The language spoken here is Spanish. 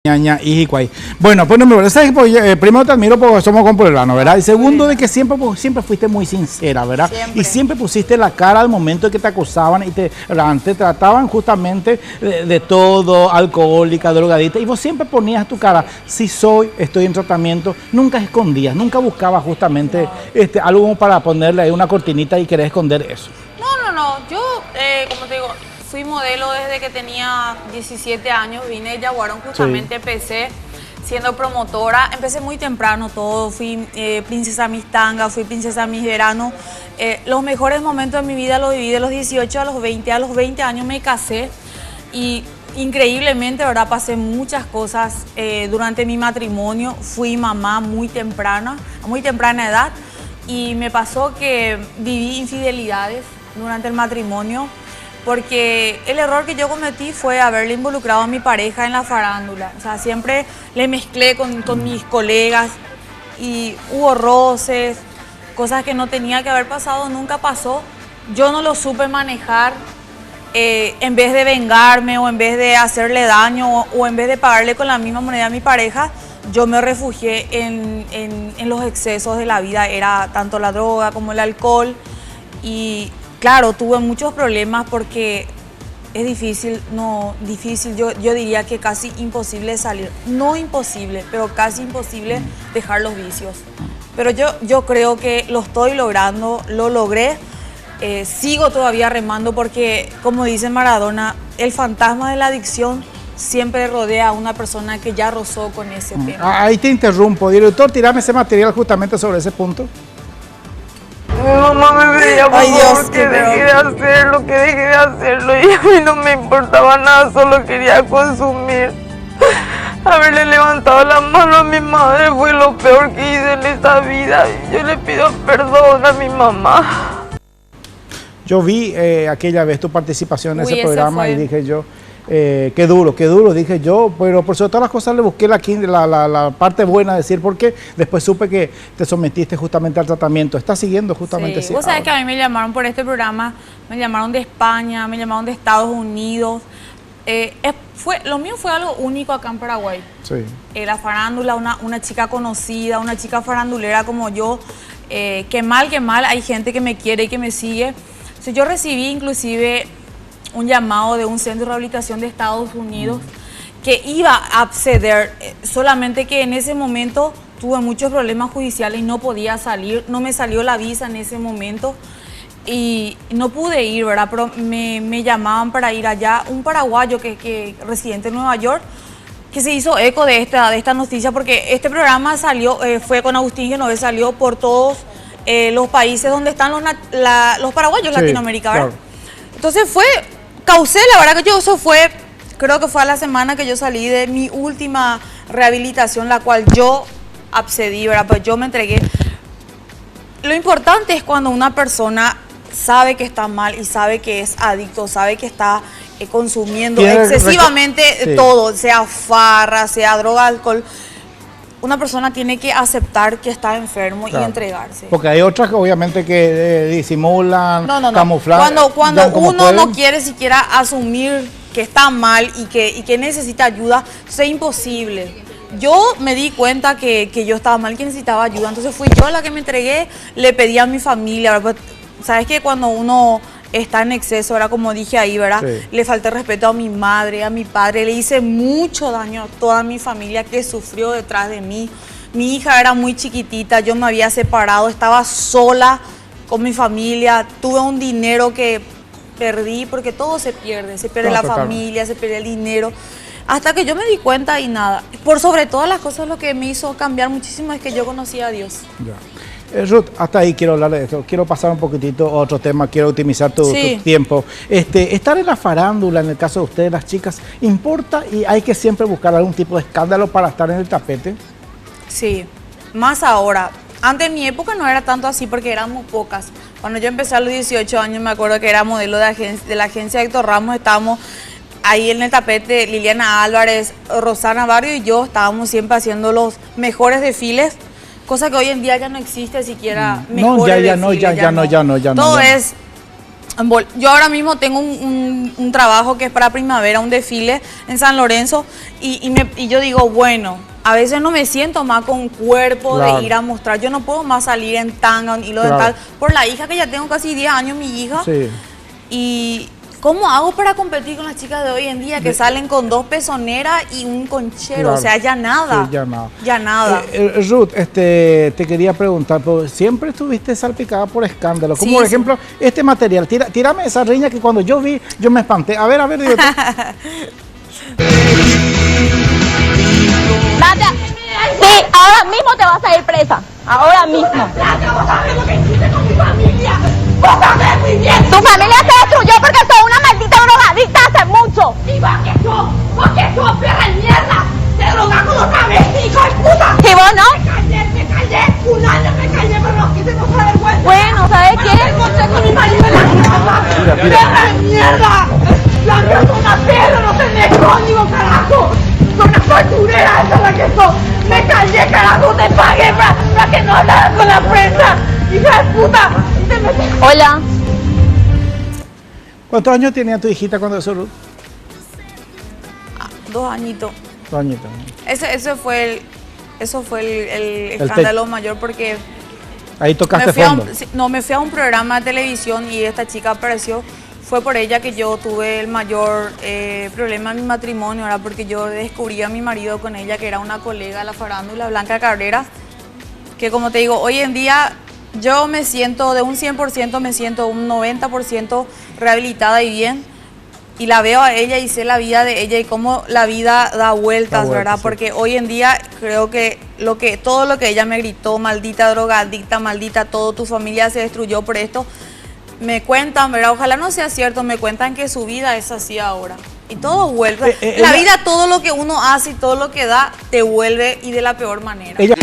Ñaña y Jicuay. Bueno, pues no, ¿sabes? Pues, primero te admiro porque somos compueblanos, ¿verdad? Y segundo, de que siempre fuiste muy sincera, ¿verdad? Siempre. Y siempre pusiste la cara al momento de que te acosaban y te trataban justamente de todo, alcohólica, drogadita, y vos siempre ponías tu cara, si estoy en tratamiento, nunca escondías, nunca buscabas justamente algo como para ponerle ahí una cortinita y querer esconder eso. No, yo, como te digo, fui modelo desde que tenía 17 años, vine de Yaguarón, justamente empecé siendo promotora, empecé muy temprano todo, fui princesa Miss Tanga, fui princesa Miss Verano, los mejores momentos de mi vida los viví de los 18 a los 20 años me casé y increíblemente, ¿verdad? Pasé muchas cosas durante mi matrimonio, fui mamá muy temprana edad y me pasó que viví infidelidades durante el matrimonio, porque el error que yo cometí fue haberle involucrado a mi pareja en la farándula. O sea, siempre le mezclé con mis colegas y hubo roces, cosas que no tenía que haber pasado, nunca pasó. Yo no lo supe manejar, en vez de vengarme o en vez de hacerle daño o en vez de pagarle con la misma moneda a mi pareja, yo me refugié en los excesos de la vida, era tanto la droga como el alcohol y claro, tuve muchos problemas porque es difícil, yo diría que casi imposible salir, no imposible, pero casi imposible dejar los vicios. Pero yo creo que lo estoy logrando, lo logré, sigo todavía remando porque, como dice Maradona, el fantasma de la adicción siempre rodea a una persona que ya rozó con ese tema. Ahí te interrumpo, director, tirame ese material justamente sobre ese punto. Mi mamá me pedía por favor que deje de hacerlo y a mí no me importaba nada, solo quería consumir. Haberle levantado la mano a mi madre fue lo peor que hice en esta vida y yo le pido perdón a mi mamá. Yo vi aquella vez tu participación en ese ese programa fue. y dije yo, qué duro, dije yo, pero por sobre todas las cosas le busqué la parte buena, decir por qué. Después supe que te sometiste justamente al tratamiento. ¿Estás siguiendo justamente Sí, vos sabés que a mí me llamaron por este programa, me llamaron de España, me llamaron de Estados Unidos. Lo mío fue algo único acá en Paraguay. Sí. La farándula, una chica conocida, una chica farandulera como yo, que mal, hay gente que me quiere y que me sigue. Entonces, yo recibí inclusive un llamado de un centro de rehabilitación de Estados Unidos que iba a acceder, solamente que en ese momento tuve muchos problemas judiciales y no podía salir, no me salió la visa en ese momento y no pude ir, ¿verdad? Pero me llamaban para ir allá, un paraguayo que residente en Nueva York, que se hizo eco de esta noticia porque este programa salió, fue con Agustín Genovés, salió por todos los países donde están los paraguayos, sí, Latinoamérica, ¿verdad? Claro. Entonces causé, la verdad que eso fue, creo que fue a la semana que yo salí de mi última rehabilitación, la cual yo accedí, ¿verdad? Pues yo me entregué. Lo importante es cuando una persona sabe que está mal y sabe que es adicto, sabe que está consumiendo excesivamente todo, sea farra, sea droga, alcohol. Una persona tiene que aceptar que está enfermo, claro, y entregarse. Porque hay otras que obviamente que disimulan, camuflan. Cuando uno no quiere siquiera asumir que está mal y que necesita ayuda, es imposible. Yo me di cuenta que yo estaba mal, que necesitaba ayuda, entonces fui yo la que me entregué, le pedí a mi familia. Sabes que cuando uno está en exceso, ahora como dije ahí, ¿verdad? Sí. Le falté respeto a mi madre, a mi padre, le hice mucho daño a toda mi familia que sufrió detrás de mí. Mi hija era muy chiquitita, yo me había separado, estaba sola con mi familia, tuve un dinero que perdí, porque todo se pierde la familia, se pierde el dinero. Hasta que yo me di cuenta y nada. Por sobre todas las cosas, lo que me hizo cambiar muchísimo es que yo conocí a Dios. Ya. Ruth, hasta ahí quiero hablar de esto. Quiero pasar un poquitito a otro tema, quiero optimizar tu tiempo. Estar en la farándula, en el caso de ustedes, las chicas, ¿importa y hay que siempre buscar algún tipo de escándalo para estar en el tapete? Sí, más ahora. Antes en mi época no era tanto así porque éramos pocas. Cuando yo empecé a los 18 años me acuerdo que era modelo de la agencia Héctor Ramos, estábamos ahí en el tapete, Liliana Álvarez, Rosana Barrio y yo estábamos siempre haciendo los mejores desfiles. Cosa que hoy en día ya no existe siquiera mejores desfiles. Ya no. Todo es Yo ahora mismo tengo un trabajo que es para primavera, un desfile en San Lorenzo, y yo digo, bueno, a veces no me siento más con cuerpo Claro. de ir a mostrar. Yo no puedo más salir en tanga, en hilo Claro. dental, por la hija que ya tengo casi 10 años, mi hija. Sí. Y ¿cómo hago para competir con las chicas de hoy en día que salen con 2 pezoneras y un conchero? Claro. O sea, ya nada. Sí, ya nada. Ya nada. Ruth, te quería preguntar, porque siempre estuviste salpicada por escándalos. Como Sí, por sí. ejemplo, este material. Tírame esa riña que cuando yo vi, yo me espanté. A ver, digo, Sí, ahora mismo te vas a ir presa. Ahora mismo. ¿Vos sabés lo que hiciste con mi familia? ¿Vos sabés muy bien? Tu familia se destruyó porque sos una maldita drogadicta hace mucho. ¿Y vos qué sos, perra de mierda? Te drogás con otra vez, hijo de puta. ¿Y vos no? Me callé, un año me callé, pero no quise mostrar vergüenza. Bueno, ¿sabes qué? Me encontré con mi marido en la casa. ¡Perra de mierda! ¡Blanca es una perra, no tenés código, carajo! ¡Son una facturera, esa es la que sos! ¡Me callé, carajo! ¡Te pagué para que no hablaras con la prensa! ¡Hija de puta! Y te metes... Hola. ¿cuántos años tenía tu hijita cuando eso, Ruth? 2 añitos. 2 añitos. Eso fue el escándalo mayor porque Ahí tocaste fondo. me fui a un programa de televisión y esta chica apareció. Fue por ella que yo tuve el mayor problema en mi matrimonio, ¿verdad? Porque yo descubrí a mi marido con ella, que era una colega de la farándula, Blanca Cabrera, que como te digo, hoy en día yo me siento, de un 100% me siento un 90% rehabilitada y bien. Y la veo a ella y sé la vida de ella y cómo la vida da vueltas, ¿verdad? sí. Porque hoy en día creo que todo lo que ella me gritó, maldita drogadicta, maldita todo, tu familia se destruyó por esto, me cuentan, ¿verdad? Ojalá no sea cierto, me cuentan que su vida es así ahora. Y todo vuelve. La vida, todo lo que uno hace y todo lo que da, te vuelve y de la peor manera. Ella